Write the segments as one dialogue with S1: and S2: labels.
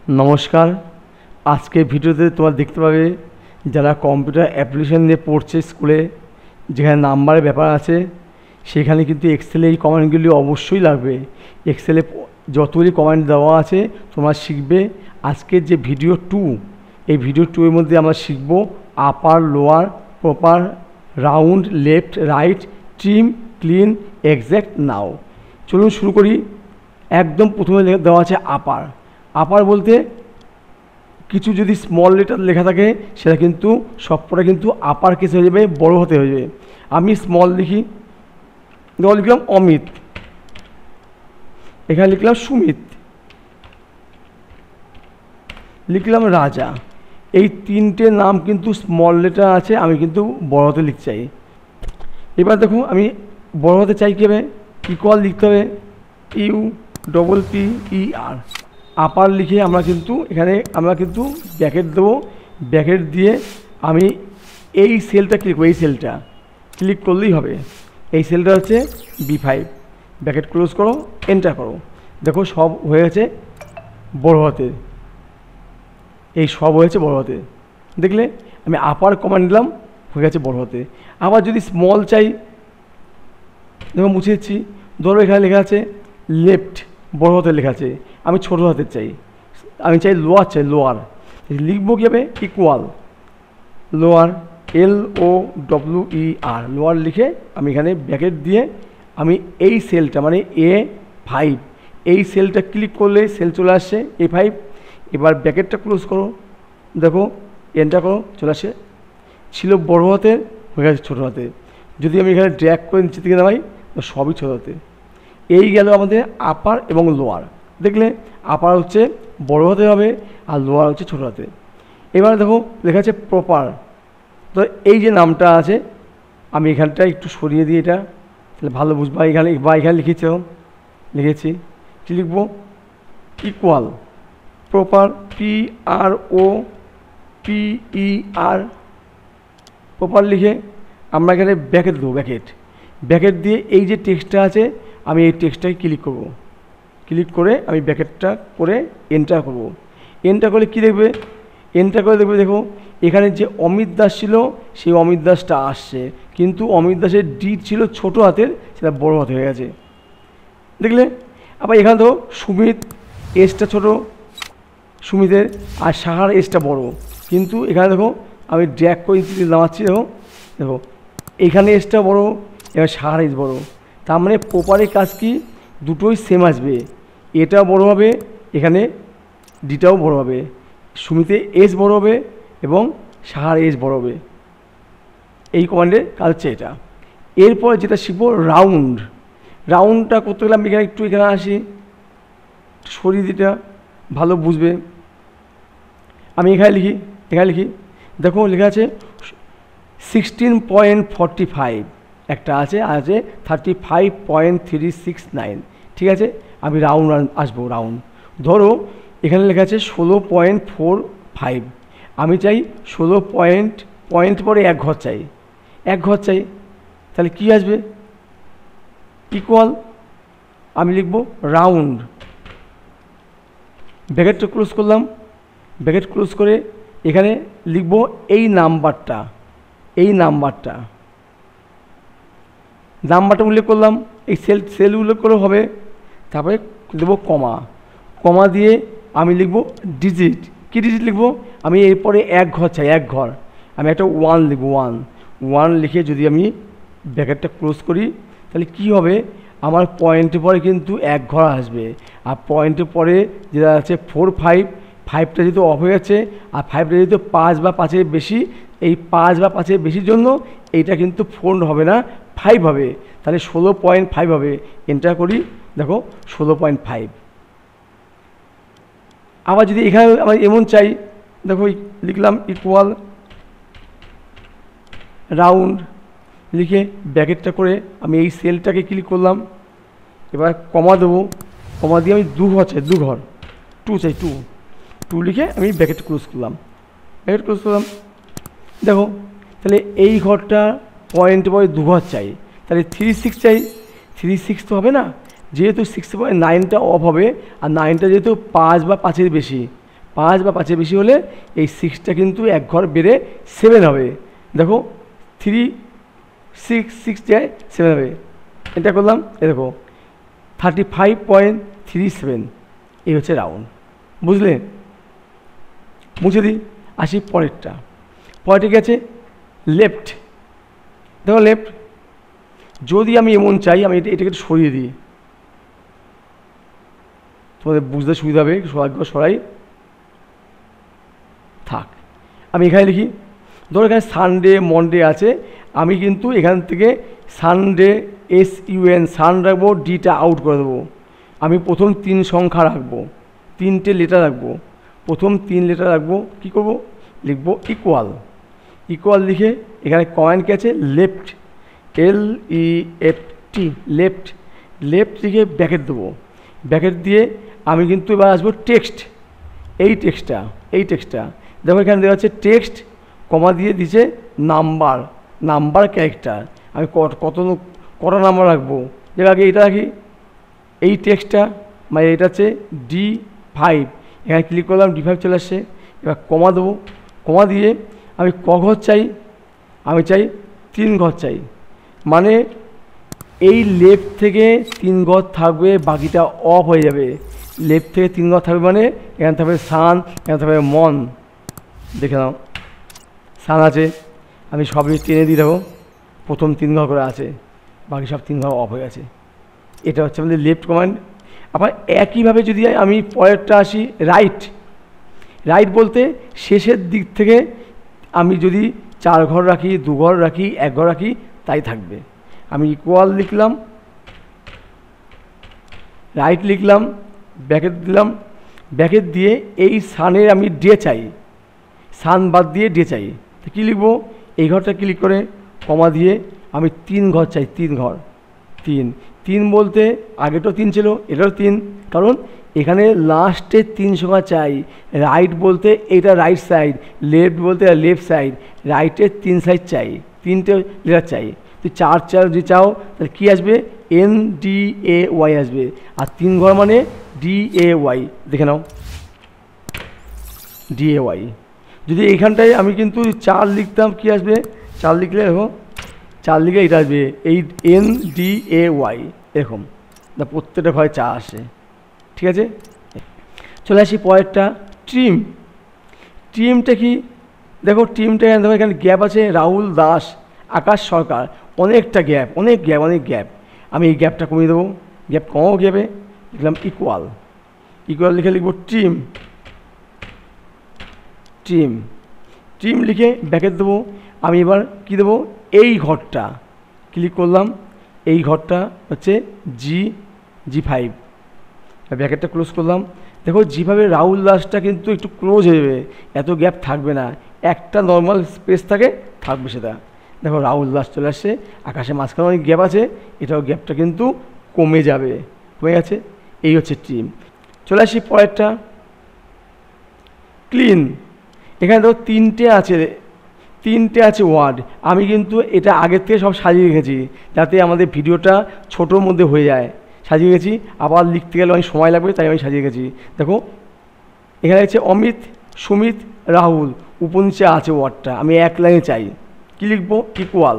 S1: নমস্কার। আজকে ভিডিওতে তোমরা দেখতে পাবে যারা কম্পিউটার অ্যাপ্লিকেশন নিয়ে পড়ছে স্কুলে, যেখানে নাম্বারের ব্যাপার আছে, সেখানে কিন্তু এক্সেলে এই কমান্ডগুলি অবশ্যই লাগবে। এক্সেলে যতগুলি কমান্ড দেওয়া আছে তোমরা শিখবে। আজকের যে ভিডিও 2, এই ভিডিও 2 এর মধ্যে আমরা শিখব upper, lower, proper, round, left, right, trim, clean, exact, now. চলুন শুরু করি। একদম প্রথমে দেওয়া আছে আপার। আপার বলতে কিছু যদি স্মল লেটার লেখা থাকে সেটা কিন্তু সবকটা কিন্তু আপার কেস হয়ে যাবে, বড় হতে হয়ে যাবে। আমি স্মল লিখি, লিখলাম অমিত, এখানে লিখলাম সুমিত, লিখলাম রাজা। এই তিনটে নাম কিন্তু স্মল লেটার আছে, আমি কিন্তু বড় হতে লিখতে চাই। এবার দেখো আমি বড় হতে চাই কীভাবে, ইকুয়াল লিখতে হবে UPPER। আপার লিখে আমরা কিন্তু ব্র্যাকেট দেবো। ব্র্যাকেট দিয়ে আমি এই সেলটা ক্লিক করবো, এই সেলটা ক্লিক করলেই হবে। এই সেলটা হচ্ছে B5। ব্র্যাকেট ক্লোজ করো, এন্টার করো। দেখো সব হয়ে গেছে বড় হাতে, এই সব হয়েছে বড় হাতে। দেখলে আমি আপার কমান্ড দিলাম, হয়ে গেছে বড় হাতে। আবার যদি স্মল চাই, দেখো মুছে দিচ্ছি। ধরো এখানে লেখা আছে লেফট, বড় হাতে লেখা আছে, আমি ছোটো হাতের চাই, আমি চাই লোয়ার, চাই লোয়ার। লিখবো কীভাবে, ইকুয়াল লোয়ার, LOWER, লোয়ার লিখে আমি এখানে ব্র্যাকেট দিয়ে আমি এই সেলটা মানে A5, এই সেলটা ক্লিক করলে সেল চলে আসছে A5। এবার ব্র্যাকেটটা ক্লোজ করো, দেখো এন্টার করো, চলে আসে। ছিল বড় হাতের, হয়ে গেছে ছোটো হাতে। যদি আমি এখানে ড্র্যাগ করে নিচে থেকে নামাই তো সবই ছোটো হাতে। এই গেল আমাদের আপার এবং লোয়ার। দেখলে আপার হচ্ছে বড় হাতে হবে আর লোয়ার হচ্ছে ছোটো হাতে। এবার দেখো লেখা আছে প্রপার। তো এই যে নামটা আছে আমি এখানটা একটু সরিয়ে দিই, এটা তাহলে ভালো বুঝবো। এখানে লিখেছি, কী লিখবো, ইকুয়াল প্রপার, PROPER, প্রপার লিখে আমরা এখানে ব্র্যাকেট দেবো। ব্র্যাকেট দিয়ে এই যে টেক্সটটা আছে আমি এই টেক্সটটাকে ক্লিক করব। ক্লিক করে আমি ব্র্যাকেটটা করে এন্টার করব। এন্টার করলে কী দেখবে, এন্টার করে দেখবে, দেখো এখানে যে অমিত দাস ছিল সেই অমিত দাসটা আসছে, কিন্তু অমিত দাসের ডি ছিল ছোটো হাতের, সেটা বড় হাতে হয়ে গেছে। দেখলে আবার এখানে দেখো সুমিত, এসটা ছোটো সুমিতের, আর সাহার এসটা বড়, কিন্তু এখানে দেখো আমি ড্র্যাগ করে নামাচ্ছি। দেখো এখানে এসটা বড়, এবার সাহার এস বড়। তার মানে প্রপারের কাজ কি, দুটোই সেম আসবে। এটাও বড় হবে, এখানে ডিটাও বড় হবে, সুমিতে এস বড় হবে এবং সাহার এস বড় হবে। এই কমান্ডের কাজ হচ্ছে এটা। এরপর যেটা শিখবো রাউন্ড। রাউন্ডটা করতে গেলে আমি এখানে এখানে আসি, সরিয়ে দিটা ভালো বুঝবে। আমি এখানে লিখি, দেখো লেখা আছে 16.45, একটা আছে 35.369। ঠিক আছে, আমি রাউন্ড আসবো। রাউন্ড ধরো এখানে লেখা আছে 16.45, আমি চাই 16 পয়েন্ট পরে এক ঘর চাই, তাহলে কি আসবে, ইকুয়াল আমি লিখবো রাউন্ড। ব্র্যাকেটটা ক্লোজ করলাম। ব্র্যাকেট ক্লোজ করে এখানে লিখবো এই নাম্বারটা উল্লেখ করলাম, এই সেল উল্লেখ করে হবে। তারপরে দেবো কমা দিয়ে আমি লিখবো ডিজিট। কী ডিজিট লিখবো, আমি এরপরে এক ঘর চাই, এক ঘর আমি একটা 1 লিখবো। 1 লিখে যদি আমি ব্র্যাকেটটা ক্লোজ করি তাহলে কি হবে, আমার পয়েন্টের পরে কিন্তু এক ঘর আসবে। আর পয়েন্টের পরে যেটা আছে 4, 5টা যেহেতু অফ হয়ে যাচ্ছে, আর 5টা যেহেতু 5 বা 5-এর বেশি, এই 5 বা 5-এর বেশির জন্য এইটা কিন্তু 4 হবে না, 5 হবে। তাহলে 16.5 হবে। এন্টার করি, দেখো 16.5। আবার যদি এখানে আমার এমন চাই, দেখো লিখলাম ইকুয়াল রাউন্ড লিখে ব্র্যাকেটটা করে আমি এই সেলটাকে ক্লিক করলাম। এবার কমা দেবো, কমা দিয়ে আমি 2 ঘর চাই, 2 ঘর 2 চাই, 2 লিখে আমি ব্র্যাকেট ক্লোজ করলাম। দেখো তাহলে এই ঘরটা পয়েন্ট পরে 2 ঘর চাই, তাহলে 36 চাই। 36 তো হবে না, যেহেতু 6.9টা অফ হবে, আর 9টা যেহেতু 5 বা 5-এর বেশি, 5 বা 5-এর বেশি হলে এই 6টা কিন্তু এক ঘর বেড়ে 7 হবে। দেখো 3 6 6 যায় 7 হবে। এটা করলাম, এ দেখো 35.37, এই হচ্ছে রাউন্ড। বুঝলে? মুছে দিই, আসি পরেরটা। পরেরটা কি আছে? লেফট। দেখো লেফট, যদি আমি এমন চাই, আমি এটাকে একটু সরিয়ে দিই, তোমাদের বুঝতে সুবিধা হবে। সরাই থাক, আমি এখানে লিখি। ধরো এখানে সানডে মনডে আছে, আমি কিন্তু এখান থেকে সানডে SUN সান রাখবো, ডিটা আউট করে দেবো। আমি প্রথম 3 সংখ্যা রাখবো, 3টে লেটার রাখবো। প্রথম 3 লেটার রাখবো, কী করবো? লিখবো ইকুয়াল। ইকুয়াল লিখে এখানে কয়েন কি আছে? Left, LEFT, left. লেফট লিখে ব্র্যাকেট দেবো। ব্র্যাকেট দিয়ে আমি কিন্তু এবার আসবো টেক্সট। এই টেক্সটটা দেখো এখানে দেওয়া আছে টেক্সট, কমা দিয়ে দিচ্ছে নাম্বার ক্যারেক্টার। আমি কটা নাম্বার রাখবো? যেটা আগে এটা রাখি, এই টেক্সটটা মানে এটা হচ্ছে D5। এখানে ক্লিক করলাম, D5 চলে আসছে। এবার কমা দেবো, কমা দিয়ে আমি ক ঘর চাই? আমি চাই 3 ঘর চাই। মানে এই লেফট থেকে 3 ঘর থাকবে, বাকিটা অফ হয়ে যাবে। লেফট থেকে 3 ঘর থাকবে মানে এখানে থাকবে সান, এখানে থাকবে মন। দেখে নাও, সান আছে, আমি সবই টেনে দিয়ে দেবো, প্রথম 3 ঘর করে আছে, বাকি সব 3 ঘর অফ হয়ে গেছে। এটা হচ্ছে আমাদের লেফট কমান্ড। আবার একইভাবে যদি আমি পরেরটা আসি রাইট। রাইট বলতে শেষের দিক থেকে আমি যদি 4 ঘর রাখি, 2 ঘর রাখি, 1 ঘর রাখি, তাই থাকবে। আমি ইকুয়াল লিখলাম, রাইট লিখলাম, ব্র্যাকেট দিলাম। ব্র্যাকেট দিয়ে এই সানের আমি ডে চাই, সান বাদ দিয়ে ডে চাই। তো কী লিখবো? এই ঘরটা ক্লিক করে কমা দিয়ে আমি 3 ঘর চাই, 3 ঘর। 3 বলতে আগেটাও 3 ছিল, এটাও 3, কারণ এখানে লাস্টে 3 সংখ্যা চাই। রাইট বলতে এটা রাইট সাইড, লেফট বলতে লেফট সাইড, রাইটের 3 সাইড চাই, 3টে লেটার চাই। তো 4 যদি চাও তাহলে কী আসবে? NDAY আসবে। আর 3 ঘর মানে DAY, দেখে নাও DAY। যদি এইখানটায় আমি কিন্তু 4 লিখতাম, কি আসবে? 4 লিখলে দেখো, 4 লিখে এটা আসবে, এই NDAY, এরকম। প্রত্যেকটা ঘরে 4 আসে। ঠিক আছে, চলে আসি পরেরটা ট্রিম। ট্রিমটা কি? দেখো ট্রিমটা দেখো এখানে গ্যাপ আছে, রাহুল দাস, আকাশ সরকার, অনেকটা গ্যাপ, অনেক গ্যাপ। আমি এই গ্যাপটা কমিয়ে দেবো। গ্যাপ কমাও গ্যাপে লিখলাম ইকুয়াল। ইকুয়াল লিখে লিখবো ট্রিম। লিখে ব্র্যাকেট দেবো। আমি এবার কি দেবো? এই ঘরটা ক্লিক করলাম, এই ঘরটা হচ্ছে G5। ব্র্যাকেটটা ক্লোজ করলাম। দেখো G5 রাহুল দাসটা কিন্তু একটু ক্লোজ হয়ে যাবে, এত গ্যাপ থাকবে না, একটা নর্মাল স্পেস থাকবে সেটা। দেখো রাহুল দাস চলে আসছে, আকাশের মাঝখানে অনেক গ্যাপ আছে, এটাও গ্যাপটা কিন্তু কমে যাবে, কমে গেছে। এই হচ্ছে ট্রিম। চলে আসি পরেরটা ক্লিন। এখানে দেখো 3টে আছে ওয়ার্ড। আমি কিন্তু এটা আগের থেকে সব সাজিয়ে রেখেছি, যাতে আমাদের ভিডিওটা ছোটোর মধ্যে হয়ে যায়। সাজিয়ে রেখেছি, আবার লিখতে গেলে অনেক সময় লাগবে, তাই আমি সাজিয়ে রেখেছি। দেখো এখানে আছে অমিত, সুমিত, রাহুল, উপনিচে আছে ওয়ার্ডটা, আমি 1 লাইনে চাই। কী লিখবো? ইকুয়াল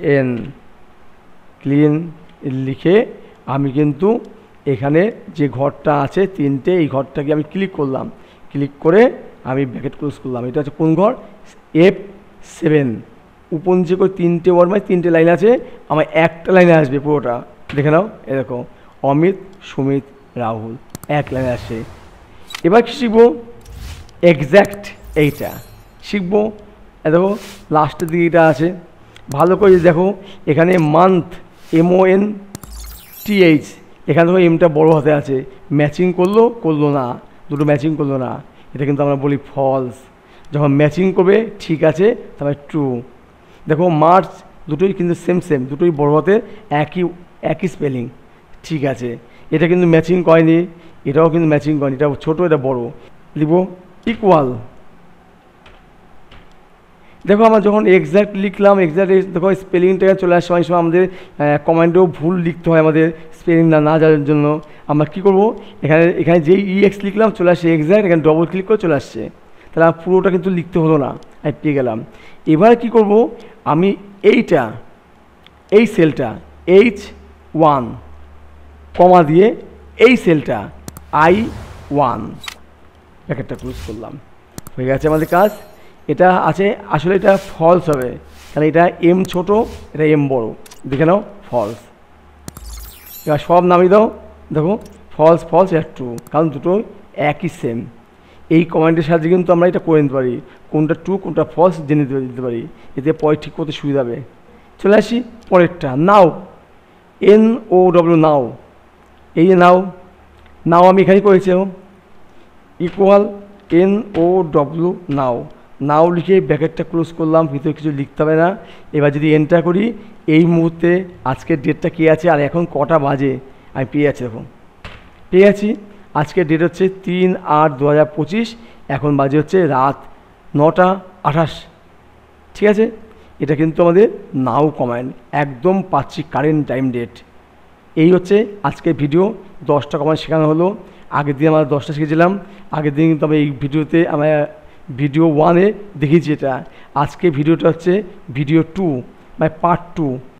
S1: CLEAN, ক্লিন লিখে আমি কিন্তু এখানে যে ঘরটা আছে 3টে, এই ঘরটাকে আমি ক্লিক করলাম। ক্লিক করে আমি ব্র্যাকেট ক্লোজ করলাম। এটা হচ্ছে কোন ঘর? F7। উপনিচে করে 3টে ওয়ার্ড মানে 3টে লাইন আছে, আমার একটা লাইনে আসবে পুরোটা। দেখে নাও, এ দেখো অমিত, সুমিত, রাহুল, 1 লাইনে আসে। এবার কি শিখবো? এক্স্যাক্ট, এইটা শিখবো। দেখো লাস্টের দিকে এটা আছে, ভালো করে দেখো। এখানে মান্থ MONTH, এখানে দেখো এমটা বড় হাতে আছে, ম্যাচিং করলো না, দুটো ম্যাচিং করলো না, এটা কিন্তু আমরা বলি ফলস। যখন ম্যাচিং করবে ঠিক আছে, তারপরে ট্রু। দেখো মার্চ, দুটোই কিন্তু সেম, দুটোই বড় হাতে, একই স্পেলিং, ঠিক আছে। এটা কিন্তু ম্যাচিং করেনি, এটাও কিন্তু ম্যাচিং করেনি, এটা ছোটো, এটা বড়। লিখব ইকুয়াল। দেখো আমরা যখন এক্স্যাক্ট লিখলাম, দেখো স্পেলিংটা চলে আসছে। অনেক সময় আমাদের কমান্ডেও ভুল লিখতে হয়, আমাদের স্পেলিং না জানার জন্য আমরা কী করবো, এখানে যেই EX লিখলাম চলে আসছে এক্স্যাক্ট, এখানে ডবল ক্লিক করে চলে আসছে, তাহলে আমার পুরোটা কিন্তু লিখতে হলো না, আমি পেয়ে গেলাম। এবার কি করব, আমি এই সেলটা H1 কমা দিয়ে এই সেলটা I1 ব্র্যাকেটটা ক্লোজ করলাম, হয়ে গেছে আমাদের কাজ। এটা আছে আসলে এটা ফলস হবে, কারণ এটা M ছোট, এটা M বড়, দেখে নাও ফলস। এবার সব নামিয়ে দাও, দেখো ফলস ফলস এটা ট্রু, কারণ দুটো একই সেম। এই কমান্ডের সাহায্যে কিন্তু আমরা এটা করে নিতে পারি, কোনটা ট্রু কোনটা ফলস জেনে দিতে পারি, এতে পরে ঠিক করতে সুবিধা হবে। চলে আসি পরেরটা, নাও NOW নাও, এই যে নাও আমি এখানে করেছি ইকুয়াল NOW নাও লিখে ব্র্যাকেটটা ক্লোজ করলাম, ভিতরে কিছু লিখতে হবে না। এবার যদি এন্টার করি, এই মুহূর্তে আজকের ডেটটা কী আছে আর এখন কটা বাজে আমি পেয়ে যাচ্ছি, দেখুন পেয়ে যাচ্ছি। আজকের ডেট হচ্ছে 3/8/2025, এখন বাজে হচ্ছে রাত 9:28, ঠিক আছে। এটা কিন্তু আমাদের নাও কমান্ড, একদম পাচ্ছি কারেন্ট টাইম ডেট। এই হচ্ছে আজকের ভিডিও, 10টা কমান্ড শেখানো হলো। আগের দিন আমরা 10টা শিখেছিলাম, আগের দিন কিন্তু আমি এই ভিডিওতে আমরা ভিডিও 1-এ দেখিয়েছি এটা। আজকে ভিডিওটা হচ্ছে ভিডিও 2 মানে পার্ট 2।